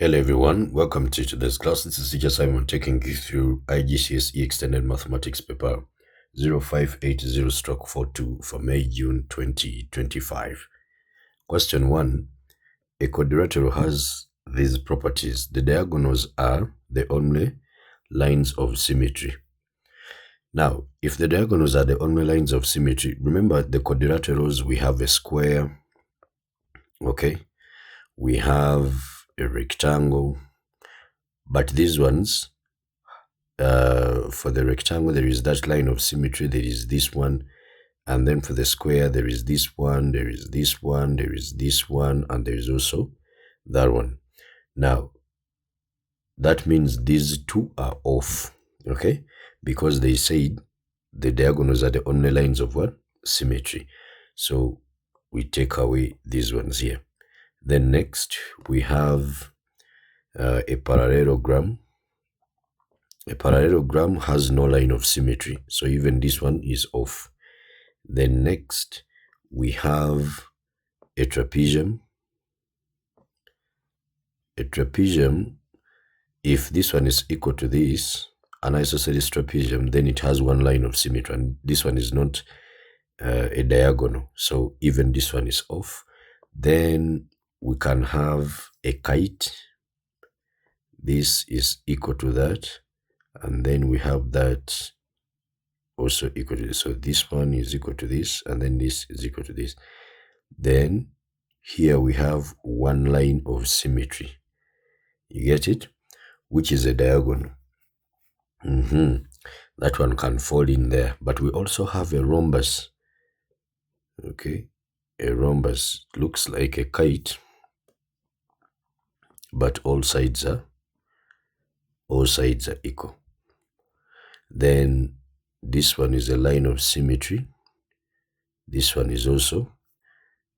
Hello everyone, welcome to today's class. This is teacher Simon taking you through IGCSE Extended Mathematics paper 0580/42 for May, June 2025. Question 1. A quadrilateral has these properties. The diagonals are the only lines of symmetry. Now, if the diagonals are the only lines of symmetry, remember the quadrilaterals, we have a square, okay? We have a rectangle, but these ones, for the rectangle, there is that line of symmetry, there is this one, and then for the square, there is this one, there is this one, there is this one, and there is also that one. Now, that means these two are off, okay? Because they said the diagonals are the only lines of what? Symmetry. So we take away these ones here. Then next, we have a parallelogram. A parallelogram has no line of symmetry, so even this one is off. Then next, we have a trapezium. A trapezium, if this one is equal to this, an isosceles trapezium, then it has one line of symmetry, and this one is not a diagonal, so even this one is off. Then we can have a kite. This is equal to that, and then we have that also equal to this. So this one is equal to this, and then this is equal to this. Then here we have one line of symmetry. You get it? Which is a diagonal. That one can fall in there. But we also have a rhombus. Okay? A rhombus looks like a kite, but all sides are equal. Then this one is a line of symmetry. This one is also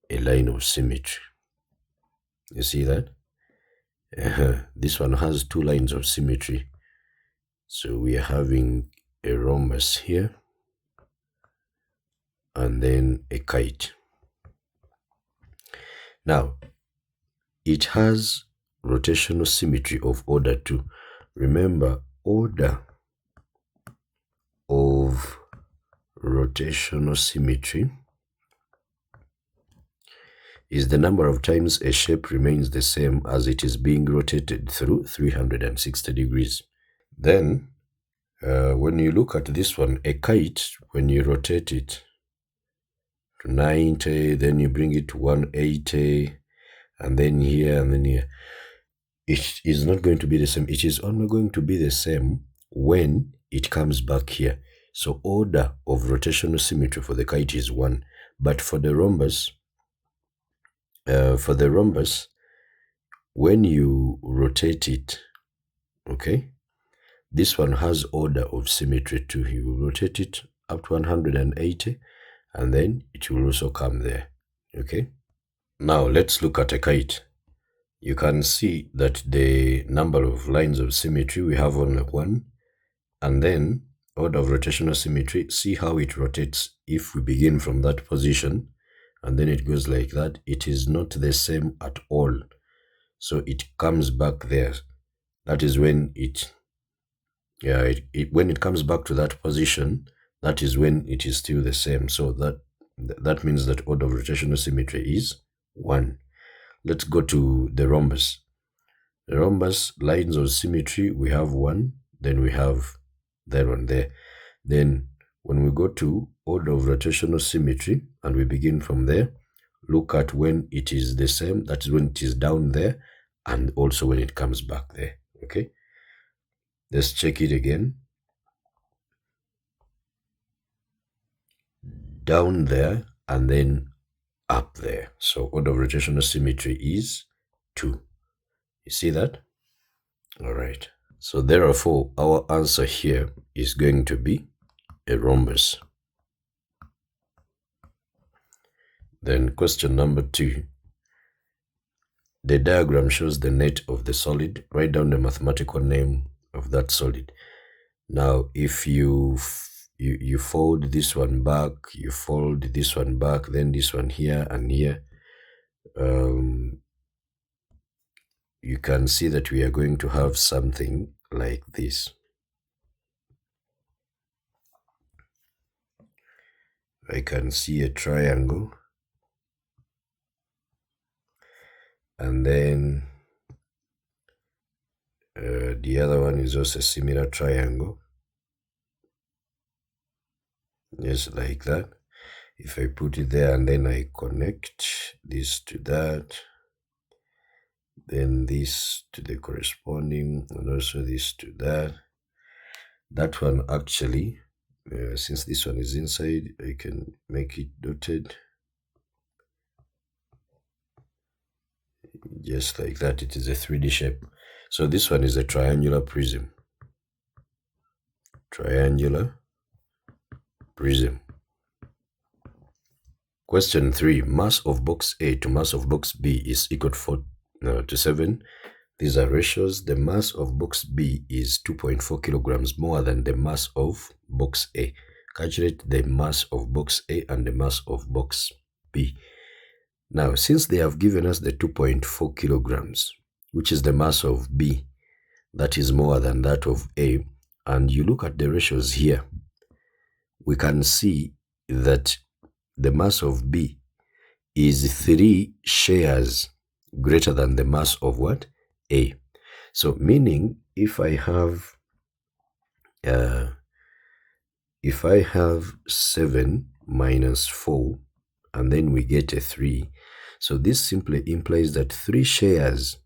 a line of symmetry. You see that? This one has two lines of symmetry. So we are having a rhombus here, and then a kite. Now, it has rotational symmetry of order 2. Remember, order of rotational symmetry is the number of times a shape remains the same as it is being rotated through 360 degrees. Then, when you look at this one, a kite, when you rotate it to 90, then you bring it to 180, and then here, and then here, it is not going to be the same. It is only going to be the same when it comes back here. So order of rotational symmetry for the kite is 1, but for the rhombus, when you rotate it, okay, this one has order of symmetry too. You will rotate it up to 180, and then it will also come there, okay? Now let's look at a kite. You can see that the number of lines of symmetry, we have only 1, and then order of rotational symmetry, see how it rotates. If we begin from that position, and then it goes like that, it is not the same at all. So it comes back there. That is when when it comes back to that position, that is when it is still the same. So that means that order of rotational symmetry is 1. Let's go to the rhombus. The rhombus lines of symmetry, we have 1, then we have that one there. Then when we go to order of rotational symmetry, and we begin from there, look at when it is the same, that is when it is down there, and also when it comes back there, okay? Let's check it again. Down there, and then up there. So order of rotational symmetry is 2. You see that? All right. So therefore, our answer here is going to be a rhombus. Then question number 2. The diagram shows the net of the solid. Write down the mathematical name of that solid. Now, if you fold this one back, you fold this one back, then this one here and here, you can see that we are going to have something like this. I can see a triangle, and then the other one is also a similar triangle, just like that. If I put it there and then I connect this to that, then this to the corresponding, and also this to that. That one actually, since this one is inside, I can make it dotted. Just like that, it is a 3D shape. So this one is a triangular prism. Triangular prism. Question 3. Mass of box A to mass of box B is equal to 4 to 7. These are ratios. The mass of box B is 2.4 kilograms more than the mass of box A. Calculate the mass of box A and the mass of box B. Now, since they have given us the 2.4 kilograms, which is the mass of B, that is more than that of A, and you look at the ratios here, we can see that the mass of B is 3 shares greater than the mass of what? A. So meaning if I have 7 minus 4 and then we get a 3, so this simply implies that 3 shares,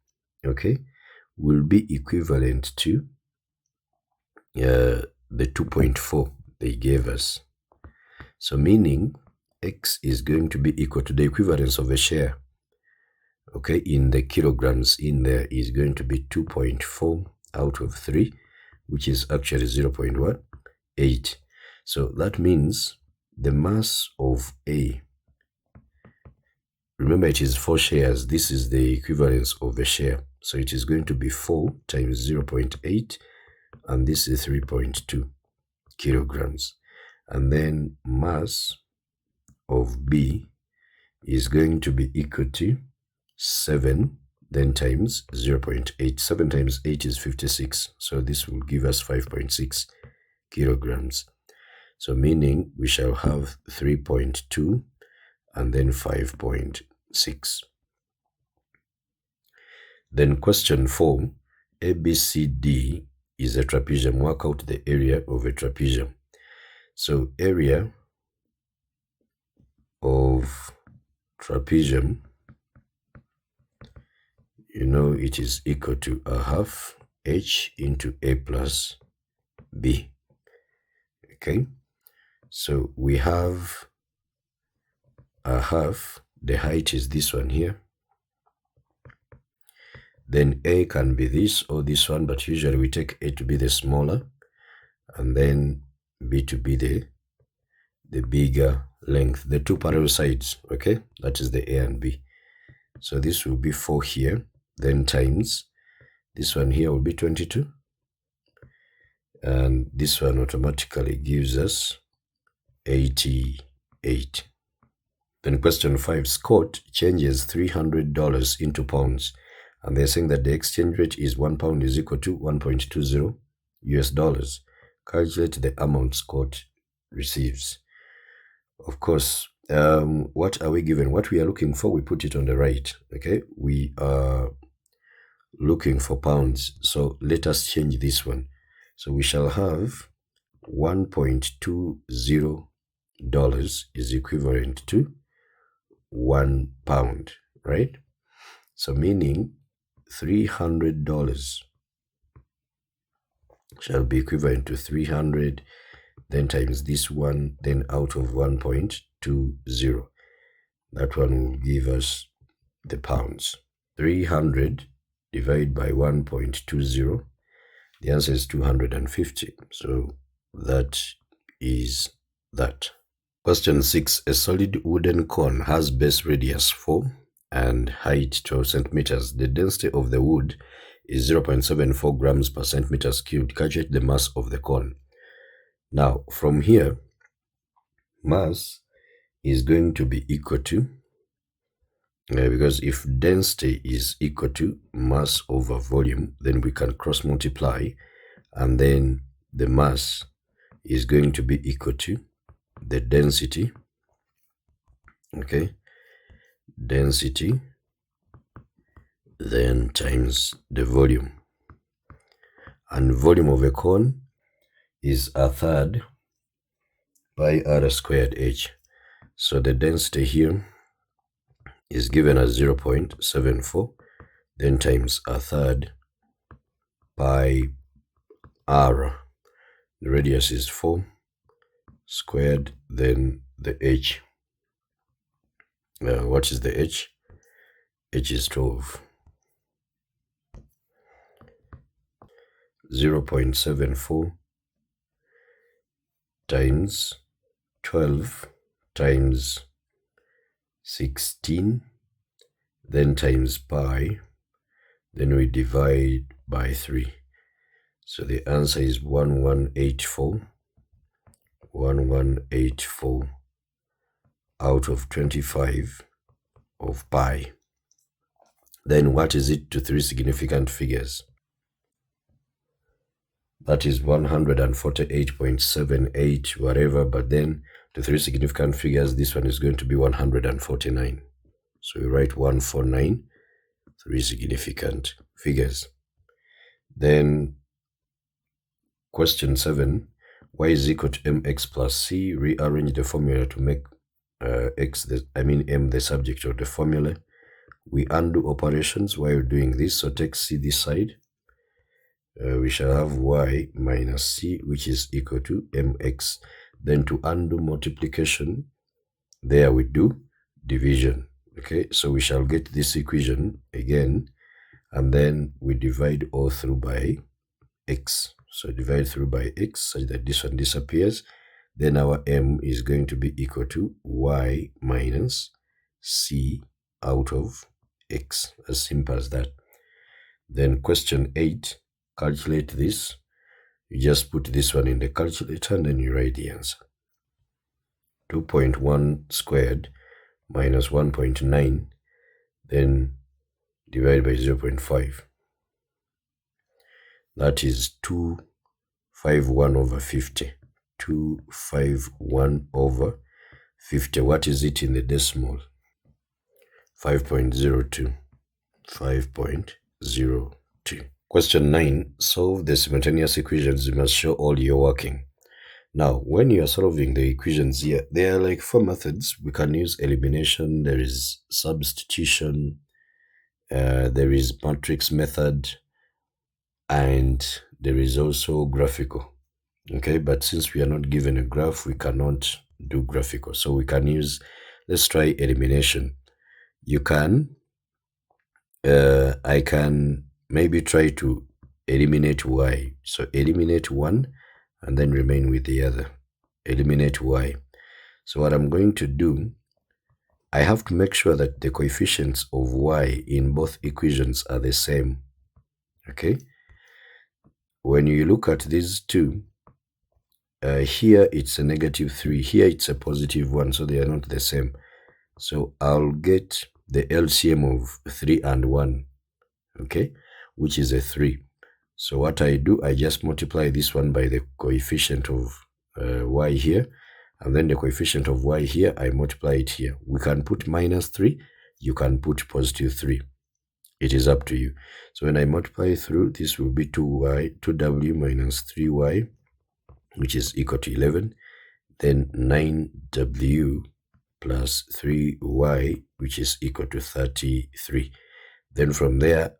okay, will be equivalent to the 2.4 they gave us. So meaning X is going to be equal to the equivalence of a share, okay, in the kilograms in there is going to be 2.4 out of 3, which is actually 0.8. So that means the mass of A, remember it is 4 shares, this is the equivalence of a share. So it is going to be 4 times 0.8, and this is 3.2 kilograms. And then mass of B is going to be equal to 7, then times 0.8. 7 times 8 is 56. So this will give us 5.6 kilograms. So meaning we shall have 3.2 and then 5.6. Then question 4, ABCD is a trapezium. Work out the area of a trapezium. So area of trapezium, you know, it is equal to a half H into A plus B. Okay, so we have a half, the height is this one here. Then A can be this or this one, but usually we take A to be the smaller and then B to be the bigger length, the 2 parallel sides, okay? That is the A and B. So this will be 4 here, then times this one here will be 22. And this one automatically gives us 88. Then question 5, Scott changes $300 into pounds. And they're saying that the exchange rate is 1 pound is equal to 1.20 US dollars. Calculate the amount Scott receives. Of course, what are we given? What we are looking for, we put it on the right, okay? We are looking for pounds, so let us change this one. So we shall have $1.20 is equivalent to 1 pound, right? So meaning $300 shall be equivalent to 300, then times this one, then out of 1.20. That one will give us the pounds. 300 divided by 1.20, the answer is 250. So that is that. Question 6, a solid wooden cone has base radius 4 and height 12 centimeters. The density of the wood is 0.74 grams per centimeters cubed. Calculate the mass of the cone. Now, from here, mass is going to be equal to because if density is equal to mass over volume, then we can cross multiply, and then the mass is going to be equal to the density, okay, density, then times the volume. And volume of a cone is a third pi r squared h. So the density here is given as 0.74, then times a third pi r. The radius is 4 squared, then the h. What is the h? H is 12. 0.74 times 12 times 16, then times pi, then we divide by 3. So the answer is 1184. 1184 out of 25 of pi. Then what is it to three significant figures? That is 148.78 whatever, but then to three significant figures, this one is going to be 149. So we write 149, three significant figures. Then question 7, y is equal to mx plus c. Rearrange the formula to make m the subject of the formula. We undo operations while doing this, so take c this side. We shall have y minus c, which is equal to mx. Then to undo multiplication, there we do division. Okay, so we shall get this equation again, and then we divide all through by x. So divide through by x such that this one disappears. Then our m is going to be equal to y minus c out of x. As simple as that. Then question 8, calculate this. You just put this one in the calculator and then you write the answer. 2.1 squared minus 1.9, then divide by 0.5. That is 251 over 50. 251 over 50. What is it in the decimal? 5.02. 5.02. Question 9. Solve the simultaneous equations. You must show all your working. Now, when you are solving the equations here, there are like 4 methods. We can use elimination, there is substitution, there is matrix method, and there is also graphical. Okay, but since we are not given a graph, we cannot do graphical. So we can use, let's try elimination. You can, I can maybe try to eliminate y. So eliminate one and then remain with the other. Eliminate y. So what I'm going to do, I have to make sure that the coefficients of y in both equations are the same. Okay? When you look at these two, here it's a -3, here it's a +1, so they are not the same. So I'll get the LCM of 3 and 1, okay, which is a 3. So what I do, I just multiply this one by the coefficient of y here, and then the coefficient of y here, I multiply it here. We can put -3, you can put +3. It is up to you. So when I multiply through, this will be 2w minus 3y, which is equal to 11. Then 9w plus 3y, which is equal to 33. Then from there,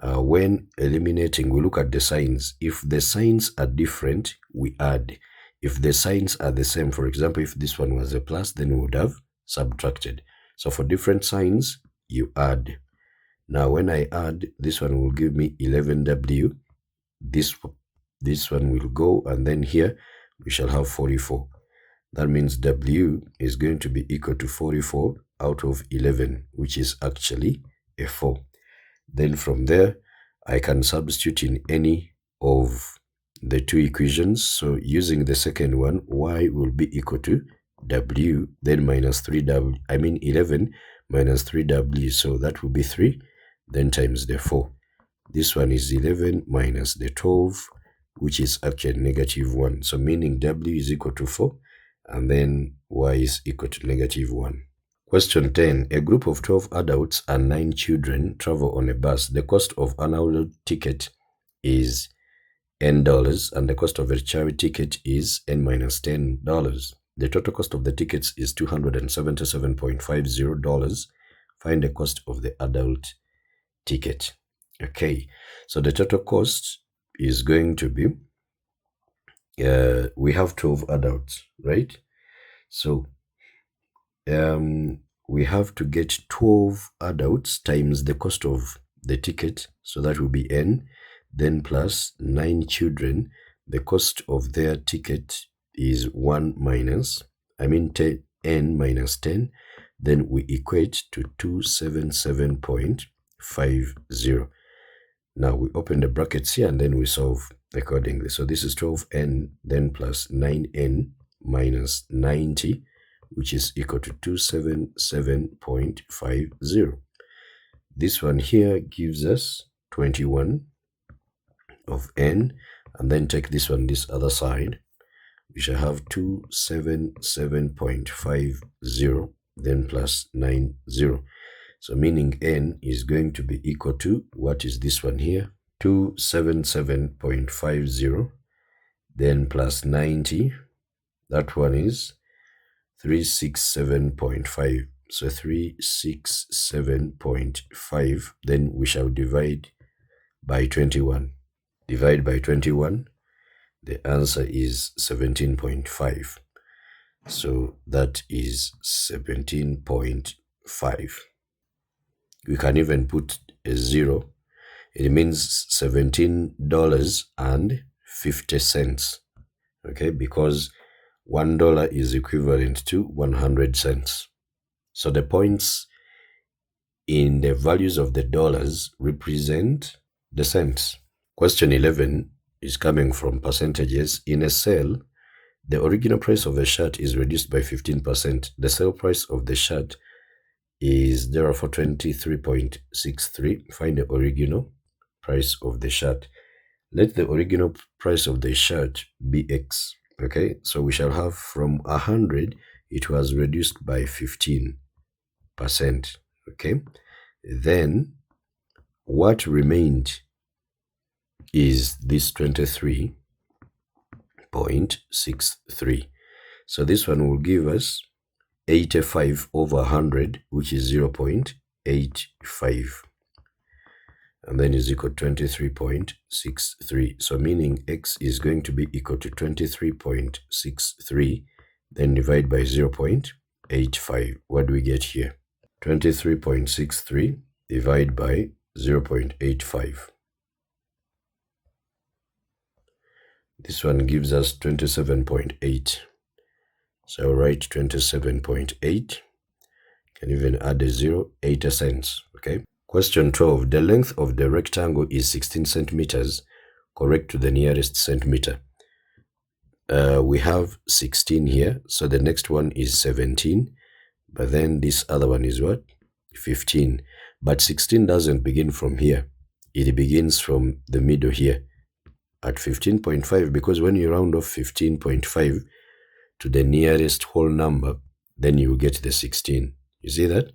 when eliminating, we look at the signs. If the signs are different, we add. If the signs are the same, for example, if this one was a plus, then we would have subtracted. So for different signs, you add. Now when I add, this one will give me 11w. This one will go, and then here we shall have 44. That means w is going to be equal to 44 out of 11, which is actually a 4. Then from there, I can substitute in any of the two equations. So using the second one, y will be equal to w, then minus 3w, 11 minus 3w, so that will be 3, then times the 4. This one is 11 minus the 12, which is actually negative 1. So meaning w is equal to 4, and then y is equal to negative 1. Question 10. A group of 12 adults and 9 children travel on a bus. The cost of an adult ticket is $N, and the cost of a child ticket is N minus $10. The total cost of the tickets is $277.50. Find the cost of the adult ticket. Okay, so the total cost is going to be, we have 12 adults, right? So we have to get 12 adults times the cost of the ticket, so that will be N, then plus 9 children. The cost of their ticket is 10, N minus 10, then we equate to 277.50. Now we open the brackets here and then we solve accordingly. So this is 12n, then plus 9n minus 90, which is equal to 277.50. This one here gives us 21 of n, and then take this one this other side. We shall have 277.50, then plus 90. So meaning n is going to be equal to, what is this one here? 277.50, then plus 90. That one is 367.5. So 367.5. Then we shall divide by 21. Divide by 21. The answer is 17.5. So that is 17.5. We can even put a 0. It means $17.50. Okay, because $1 is equivalent to 100 cents. So the points in the values of the dollars represent the cents. Question 11 is coming from percentages. In a sale, the original price of a shirt is reduced by 15%. The sale price of the shirt is therefore 23.63. Find the original price of the shirt. Let the original price of the shirt be X. Okay, so we shall have from 100, it was reduced by 15%. Okay, then what remained is this 23.63. So this one will give us 85 over 100, which is 0.85, and then is equal to 23.63. So meaning X is going to be equal to 23.63, then divide by 0.85. What do we get here? 23.63 divide by 0.85. This one gives us 27.8. So I'll write 27.8. Can even add a 0, 80 cents. Okay. Question 12. The length of the rectangle is 16 centimeters. Correct to the nearest centimeter. We have 16 here. So the next one is 17. But then this other one is what? 15. But 16 doesn't begin from here. It begins from the middle here at 15.5, because when you round off 15.5 to the nearest whole number, then you will get the 16. You see that?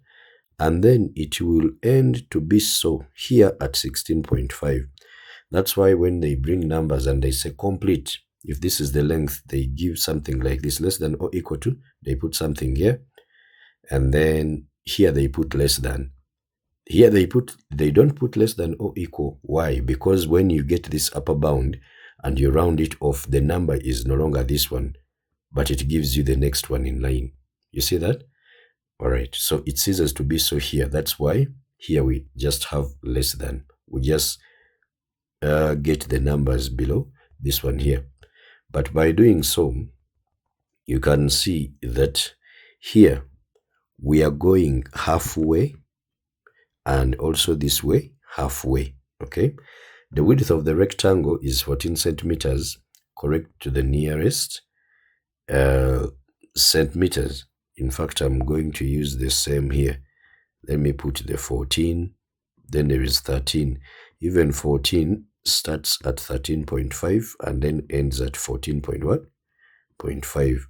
And then it will end to be so here at 16.5. That's why when they bring numbers and they say complete, if this is the length, they give something like this, less than or equal to, they put something here, and then here they put less than. Here they don't put less than or equal. Why? Because when you get this upper bound and you round it off, the number is no longer this one, but it gives you the next one in line. You see that? All right, so it ceases to be so here. That's why here we just have less than. We just get the numbers below this one here. But by doing so, you can see that here we are going halfway, and also this way halfway. Okay, the width of the rectangle is 14 centimeters. Correct to the nearest centimeters. In fact, I'm going to use the same here. let me put the 14, then there is 13. Even 14 starts at 13.5 and then ends at 14.5.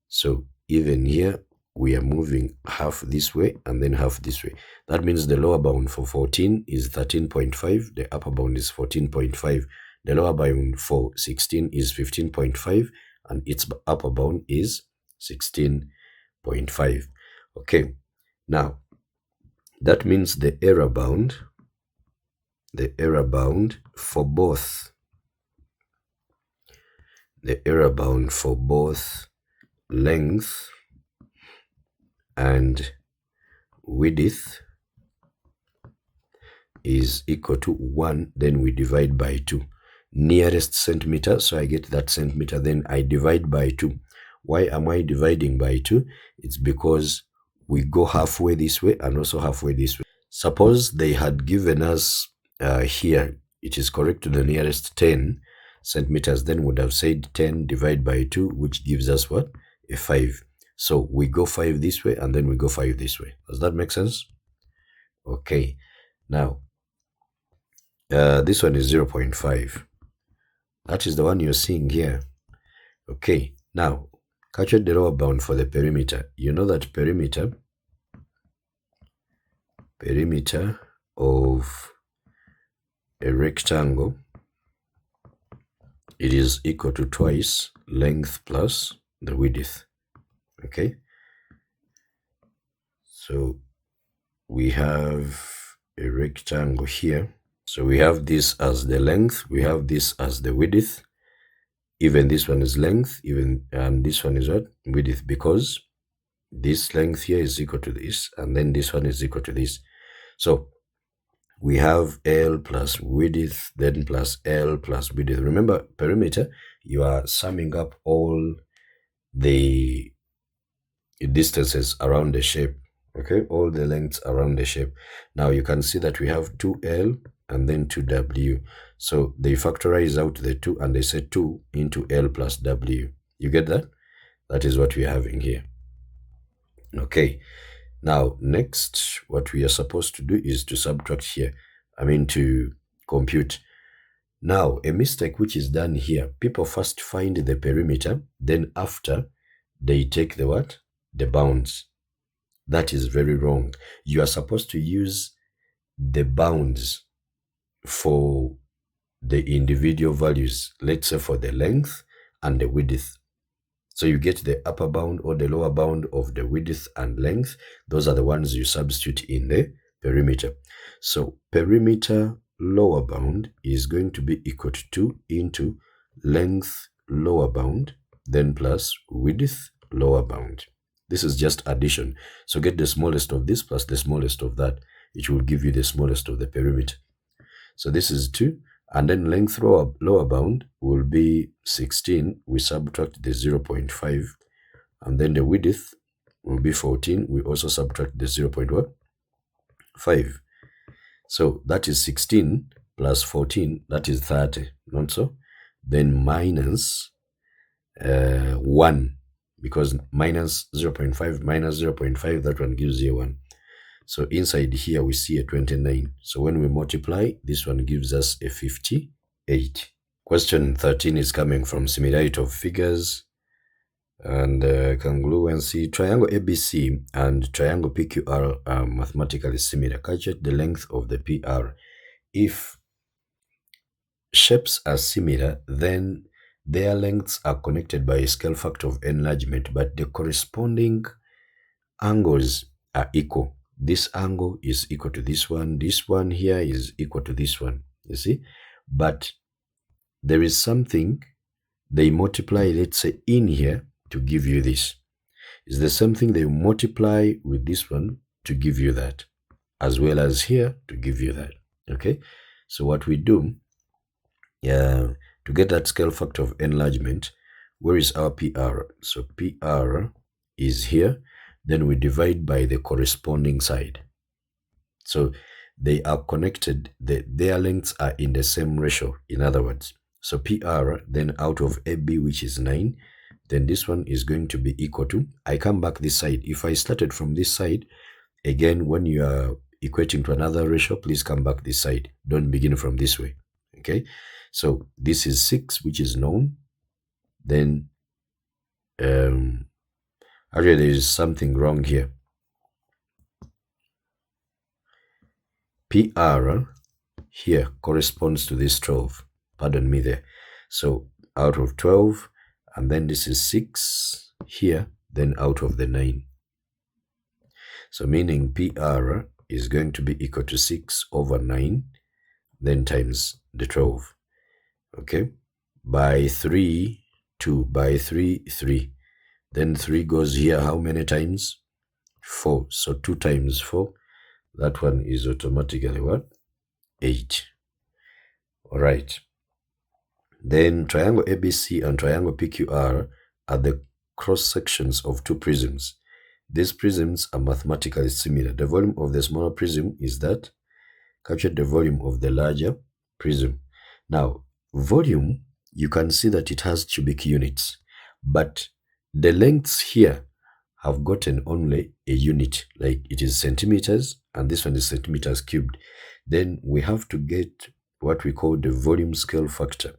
So even here, we are moving half this way and then half this way. That means the lower bound for 14 is 13.5, the upper bound is 14.5. The lower bound for 16 is 15.5, and its upper bound is 16.5. Okay, now that means the error bound for both length and width is equal to 1, then we divide by 2. Nearest centimeter, so I get that centimeter, then I divide by 2. Why am I dividing by 2? It's because we go halfway this way and also halfway this way. Suppose they had given us here, it is correct to the nearest 10 centimeters, then would have said 10 divided by 2, which gives us what? A 5. So we go 5 this way and then we go 5 this way. Does that make sense? Okay. Now, this one is 0.5. That is the one you're seeing here. Okay. Now, calculate the lower bound for the perimeter. You know that perimeter of a rectangle, it is equal to twice length plus the width. Okay, so we have a rectangle here, so we have this as the length, we have this as the width. Even this one is length, and this one is what? Width, because this length here is equal to this, and then this one is equal to this. So we have L plus width, then plus L plus width. Remember, perimeter, you are summing up all the distances around the shape, okay, all the lengths around the shape. Now you can see that we have 2L and then 2W. So they factorize out the 2 and they say 2 into L plus W. You get that? That is what we are having here. Okay. Now, next, what we are supposed to do is to subtract here. To compute. Now, a mistake which is done here, people first find the perimeter, then after, they take the what? The bounds. That is very wrong. You are supposed to use the bounds for the individual values, let's say for the length and the width. So you get the upper bound or the lower bound of the width and length. Those are the ones you substitute in the perimeter. So perimeter lower bound is going to be equal to 2 into length lower bound, then plus width lower bound. This is just addition. So get the smallest of this plus the smallest of that. It will give you the smallest of the perimeter. So this is 2. And then length lower bound will be 16. We subtract the 0.5. And then the width will be 14. We also subtract the 0.5. So that is 16 plus 14. That is 30. Not so? Then minus 1. Because minus 0.5 minus 0.5, that one gives you 1. So inside here, we see a 29. So when we multiply, this one gives us a 58. Question 13 is coming from similarity of figures and congruency. Triangle ABC and triangle PQR are mathematically similar. Calculate the length of the PR. If shapes are similar, then their lengths are connected by a scale factor of enlargement, but the corresponding angles are equal. This angle is equal to this one here is equal to this one, you see? But there is something they multiply, let's say, in here to give you this. It's the same thing they multiply with this one to give you that, as well as here to give you that, okay? So what we do, to get that scale factor of enlargement, where is our PR? So PR is here. Then we divide by the corresponding side. So they are connected, their lengths are in the same ratio, in other words. So PR, then out of AB, which is 9, then this one is going to be equal to, I come back this side. If I started from this side, Again, when you are equating to another ratio, please come back this side. Don't begin from this way. Okay, so this is 6, which is known. Then actually there is something wrong here. PR here corresponds to this 12. Pardon me there. So out of 12, and then this is 6 here, then out of the 9. So meaning PR is going to be equal to 6 over 9, then times the 12. Okay, by 3, 2, by 3, 3. Then 3 goes here how many times? 4. So 2 times 4, that one is automatically what? 8. All right. Then triangle ABC and triangle PQR are the cross sections of two prisms. These prisms are mathematically similar. The volume of the smaller prism is that captured the volume of the larger prism. Now, volume, you can see that it has cubic units, but the lengths here have gotten only a unit, like it is centimeters, and this one is centimeters cubed. Then we have to get what we call the volume scale factor.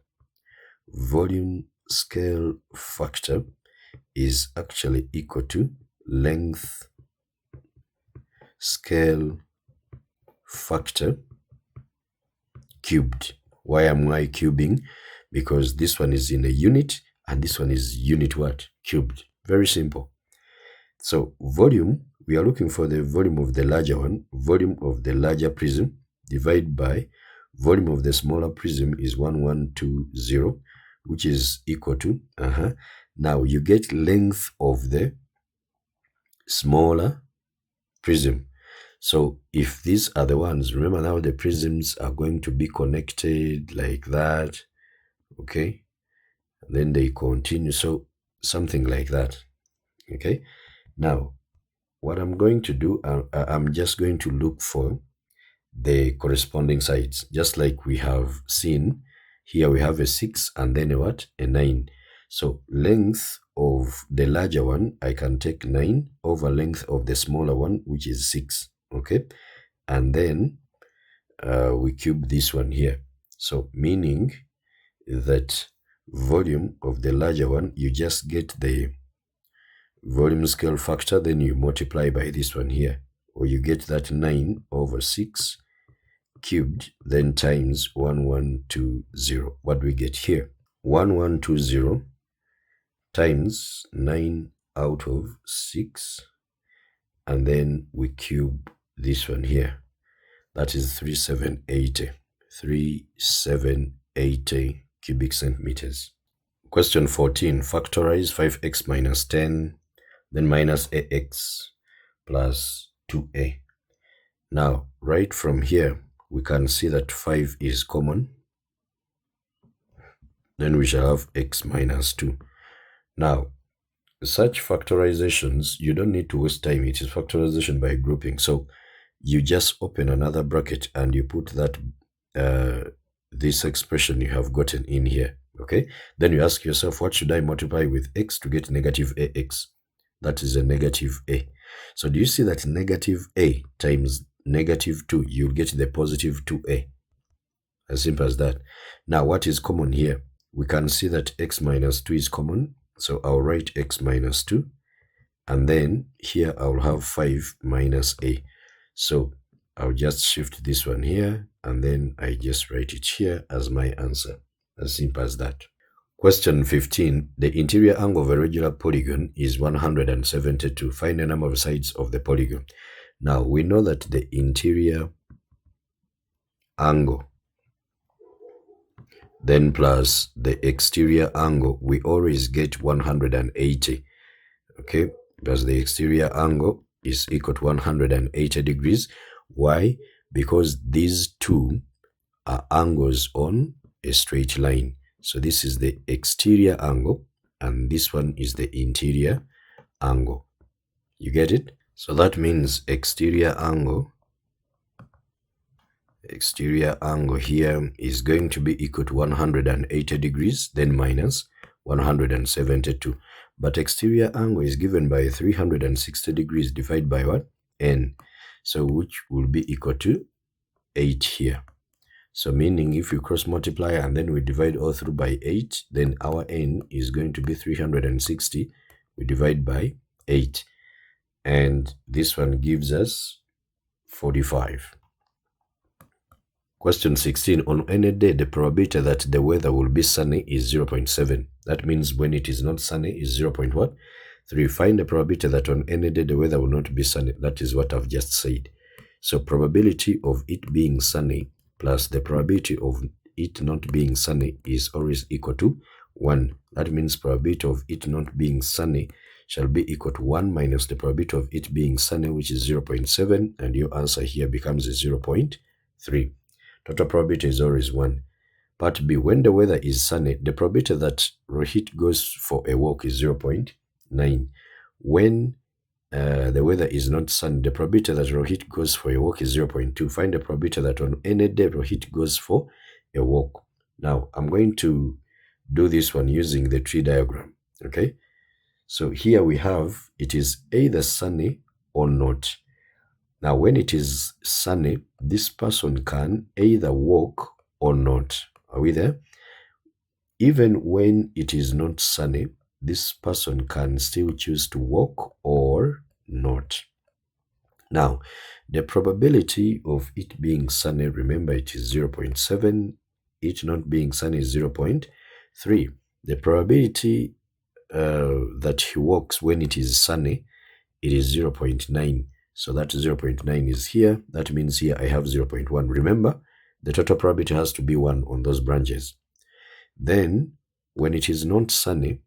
Volume scale factor is actually equal to length scale factor cubed. Why am I cubing? Because this one is in a unit and this one is unit what? Cubed. Very simple. So volume, we are looking for the volume of the larger one. Volume of the larger prism divided by volume of the smaller prism is 1120, which is equal to, now you get length of the smaller prism. So if these are the ones, remember now the prisms are going to be connected like that, okay? Then they continue, so something like that, okay? Now, what I'm going to do, I'm just going to look for the corresponding sides, just like we have seen. Here we have a 6 and then a what? A 9. So length of the larger one, I can take 9 over length of the smaller one, which is 6, okay? And then we cube this one here. So meaning that volume of the larger one, you just get the volume scale factor, then you multiply by this one here, or you get that 9 over 6 cubed, then times 1120. What do we get here? 1120 times 9 out of 6, and then we cube this one here. That is 3780. 3780 cubic centimeters. Question 14. Factorize 5x minus 10, then minus ax plus 2a. Now, right from here, we can see that 5 is common. Then we shall have x minus 2. Now, such factorizations, you don't need to waste time. It is factorization by grouping. So you just open another bracket and you put that this expression you have gotten in here, okay? Then you ask yourself, what should I multiply with x to get negative ax? That is a negative a. So do you see that negative a times negative 2, you'll get the positive 2a. As simple as that. Now, what is common here? We can see that x minus 2 is common. So I'll write x minus 2. And then here I'll have 5 minus a. So I'll just shift this one here. And then I just write it here as my answer. As simple as that. Question 15. The interior angle of a regular polygon is 172. Find the number of sides of the polygon. Now, we know that the interior angle, then plus the exterior angle, we always get 180, okay? Because the exterior angle is equal to 180 degrees. Why? Because these two are angles on a straight line. So this is the exterior angle, and this one is the interior angle. You get it? So that means exterior angle here is going to be equal to 180 degrees, then minus 172. But exterior angle is given by 360 degrees divided by what? N. So which will be equal to 8 here. So meaning if we cross multiply and then we divide all through by 8, then our n is going to be 360. We divide by 8. And this one gives us 45. Question 16. On any day, the probability that the weather will be sunny is 0.7. That means when it is not sunny is 0. What? 3. Find the probability that on any day the weather will not be sunny. That is what I've just said. So probability of it being sunny plus the probability of it not being sunny is always equal to 1. That means probability of it not being sunny shall be equal to 1 minus the probability of it being sunny, which is 0.7, and your answer here becomes 0.3. Total probability is always 1. Part B, when the weather is sunny, the probability that Rohit goes for a walk is 0.9. When the weather is not sunny, the probability that Rohit goes for a walk is 0.2. Find the probability that on any day Rohit goes for a walk. Now, I'm going to do this one using the tree diagram, okay? So here we have, it is either sunny or not. Now, when it is sunny, this person can either walk or not. Are we there? Even when it is not sunny, this person can still choose to walk or not. Now, the probability of it being sunny, remember it is 0.7. It not being sunny is 0.3. The probability that he walks when it is sunny, it is 0.9. So that 0.9 is here. That means here I have 0.1. Remember, the total probability has to be 1 on those branches. Then, when it is not sunny,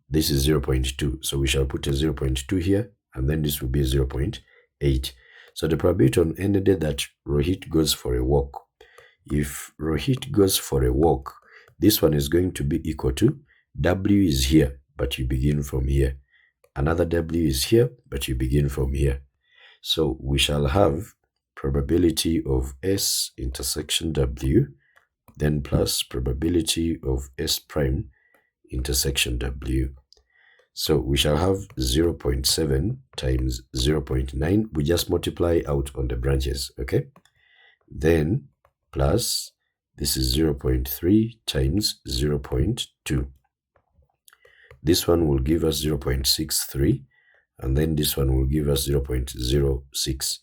this is 0.2. So we shall put a 0.2 here, and then this will be 0.8. So the probability on any day that Rohit goes for a walk, if Rohit goes for a walk, this one is going to be equal to W is here, but you begin from here. Another W is here, but you begin from here. So we shall have probability of S intersection W, then plus probability of S prime intersection W. So we shall have 0.7 times 0.9. We just multiply out on the branches, okay? Then plus, this is 0.3 times 0.2. This one will give us 0.63, and then this one will give us 0.06.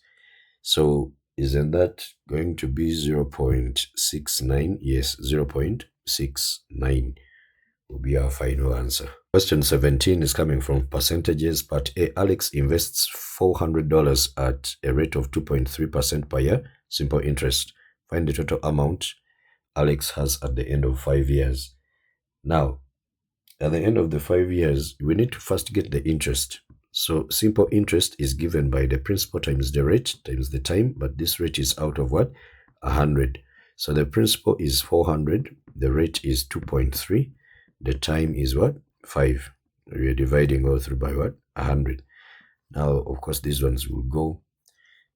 So isn't that going to be 0.69? Yes, 0.69 will be our final answer. Question 17 is coming from percentages. Part A, Alex invests $400 at a rate of 2.3% per year, simple interest. Find the total amount Alex has at the end of 5 years. Now, at the end of the 5 years, we need to first get the interest. So simple interest is given by the principal times the rate times the time, but this rate is out of what? 100. So the principal is 400, the rate is 2.3, the time is what? 5. We are dividing all through by what? 100. Now, of course, these ones will go.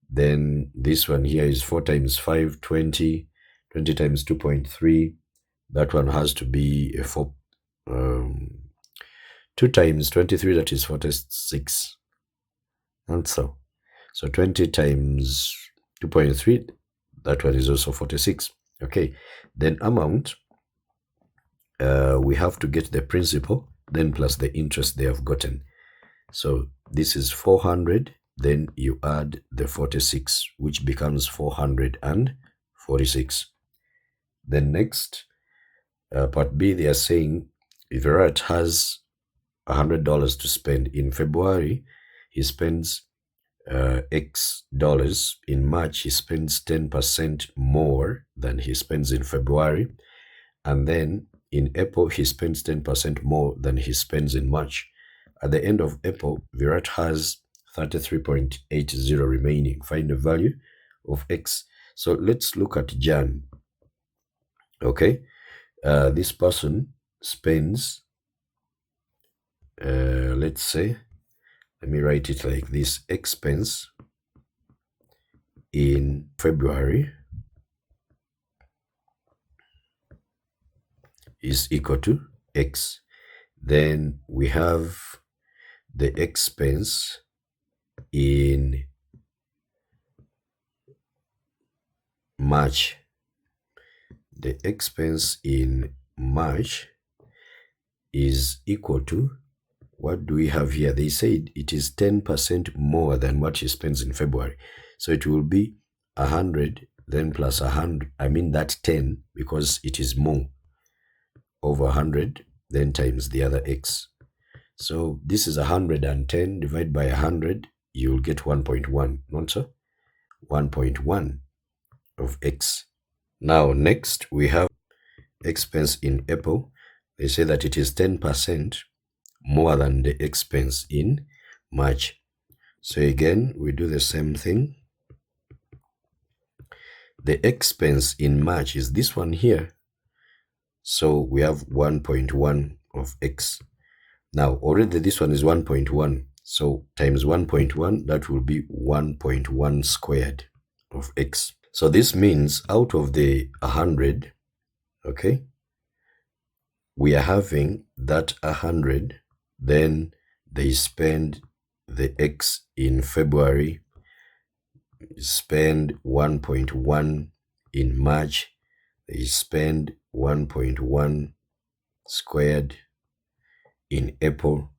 Then this one here is 4 times 5, 20. 20 times 2.3. That one has to be a 4. 2 times 23, that is 46. And so 20 times 2.3, that one is also 46. Okay, then amount, we have to get the principal, then plus the interest they have gotten. So this is 400, then you add the 46, which becomes 446. Then next, part B, they are saying if Virat has $100 to spend in February, he spends X dollars. In March, he spends 10% more than he spends in February. And then in April, he spends 10% more than he spends in March. At the end of April, Virat has 33.80 remaining. Find the value of X. So let's look at Jan. Okay, this person spends, let's say, let me write it like this, expense in February is equal to X. Then we have the expense in March. The expense in March is equal to, what do we have here? They said it is 10% more than what he spends in February. So it will be 100, then plus 100. I mean that 10, because it is more, over 100, then times the other x. So this is 110 divided by 100, you'll get 1.1, not so? 1.1 of x. Now next we have expense in April. They say that it is 10% more than the expense in March. So again, we do the same thing. The expense in March is this one here. So we have 1.1 of x. Now already this one is 1.1. So times 1.1, that will be 1.1 squared of x. So this means out of the 100, okay, we are having that 100, then they spend the x in February, spend 1.1 in March, they spend 1.1 squared in April.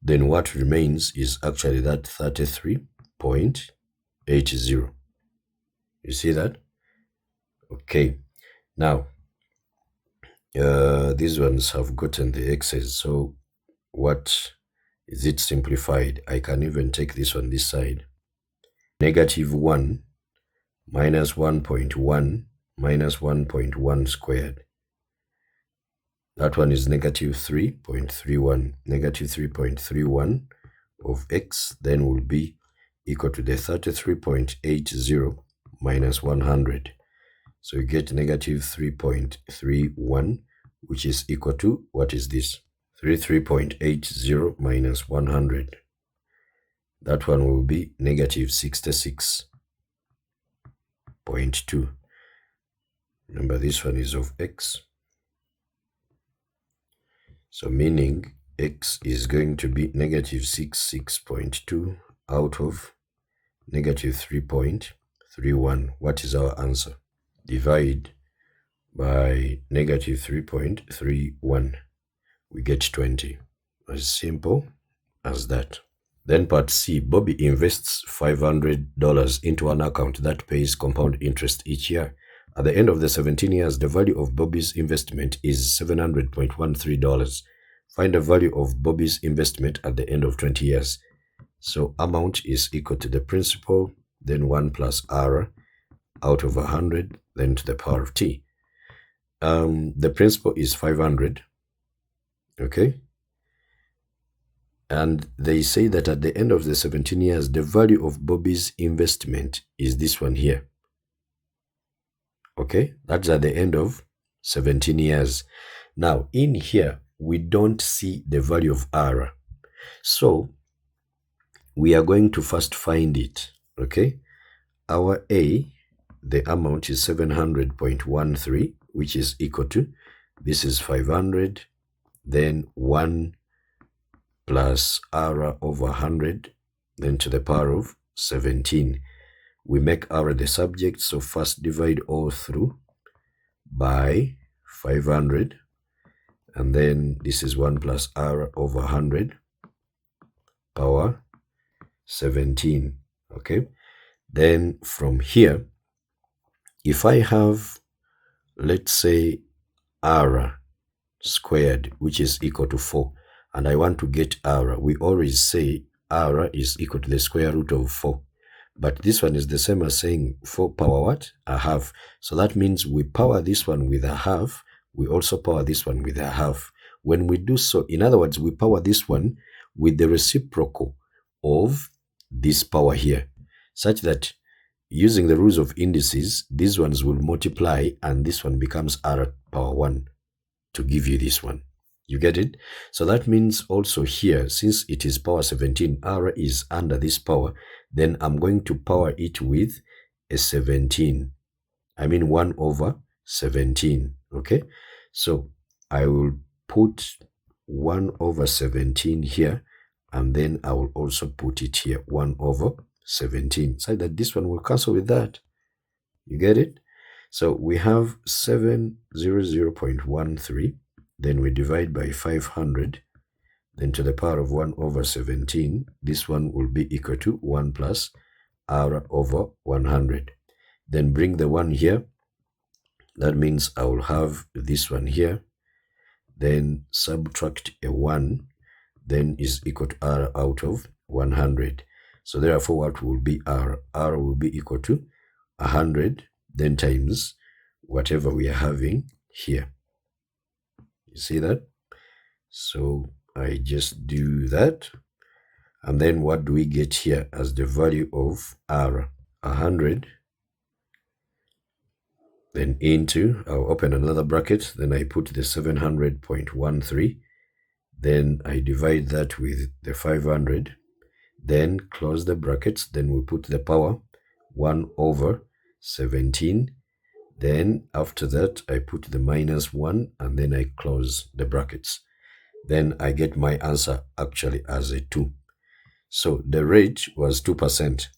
Then what remains is actually that 33.80. You see that? Okay. Now, these ones have gotten the x's. So what is it simplified? I can even take this one this side. -1 minus 1.1 minus 1.1 squared. That one is -3.31. -3.31 of x then will be equal to the 33.80 minus 100. So you get -3.31, which is equal to, what is this? 33.80 minus 100. That one will be -66.2. Remember, this one is of x. So meaning x is going to be -66.2 out of -3.31. What is our answer? Divide by -3.31. We get 20. As simple as that. Then part C, Bobby invests $500 into an account that pays compound interest each year. At the end of the 17 years, the value of Bobby's investment is $700.13. Find the value of Bobby's investment at the end of 20 years. So amount is equal to the principal, then 1 plus R out of 100, then to the power of T. The principal is 500, okay? And they say that at the end of the 17 years, the value of Bobby's investment is this one here. Okay, that's at the end of 17 years. Now, in here, we don't see the value of R. So, we are going to first find it, okay? Our A, the amount is 700.13, which is equal to, this is 500, then 1 plus R over 100, then to the power of 17. We make R the subject, so first divide all through by 500, and then this is 1 plus R over 100 power 17, okay? Then from here, if I have, let's say, R squared, which is equal to 4, and I want to get R, we always say R is equal to the square root of 4. But this one is the same as saying 4 power what? A half. So that means we power this one with a half. We also power this one with a half. When we do so, in other words, we power this one with the reciprocal of this power here, such that using the rules of indices, these ones will multiply and this one becomes R power 1 to give you this one. You get it? So that means also here, since it is power 17, R is under this power, then I'm going to power it with a 17. I mean 1 over 17, okay? So I will put 1 over 17 here, and then I will also put it here, 1 over 17, so that this one will cancel with that. You get it? So we have 700.13, then we divide by 500, then to the power of 1 over 17, this one will be equal to 1 plus r over 100. Then bring the 1 here. That means I will have this one here. Then subtract a 1, then is equal to r out of 100. So therefore, what will be r? R will be equal to 100, then times whatever we are having here. You see that? So I just do that. And then what do we get here as the value of r? 100. Then into, I'll open another bracket, then I put the 700.13. Then I divide that with the 500. Then close the brackets. Then we put the power 1 over 17. Then after that, I put the minus 1 and then I close the brackets. Then I get my answer actually as a 2. So the rate was 2%.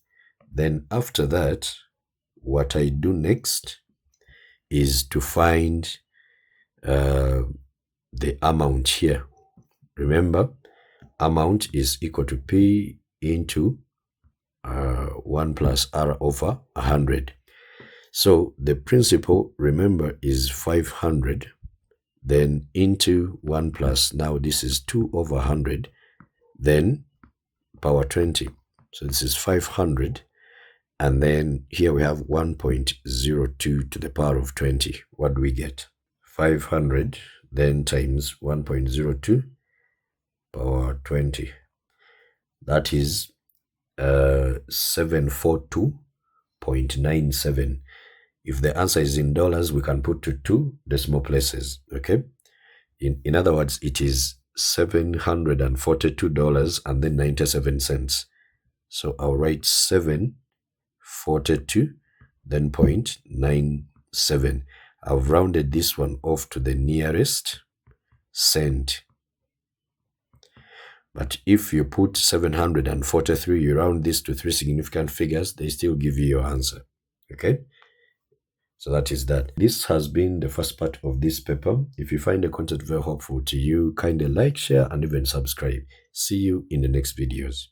Then after that, what I do next is to find the amount here. Remember, amount is equal to P into 1 plus R over 100. So the principal, remember, is 500, then into 1 plus, now this is 2 over 100, then power 20. So this is 500, and then here we have 1.02 to the power of 20. What do we get? 500, then times 1.02 power 20. That is 742.97. If the answer is in dollars, we can put to 2 decimal places, okay? In other words, it is $742 and then 97 cents. So I'll write 742, then 0.97. I've rounded this one off to the nearest cent. But if you put 743, you round this to 3 significant figures, they still give you your answer, okay? So that is that. This has been the first part of this paper. If you find the content very helpful to you, kindly like, share, and even subscribe. See you in the next videos.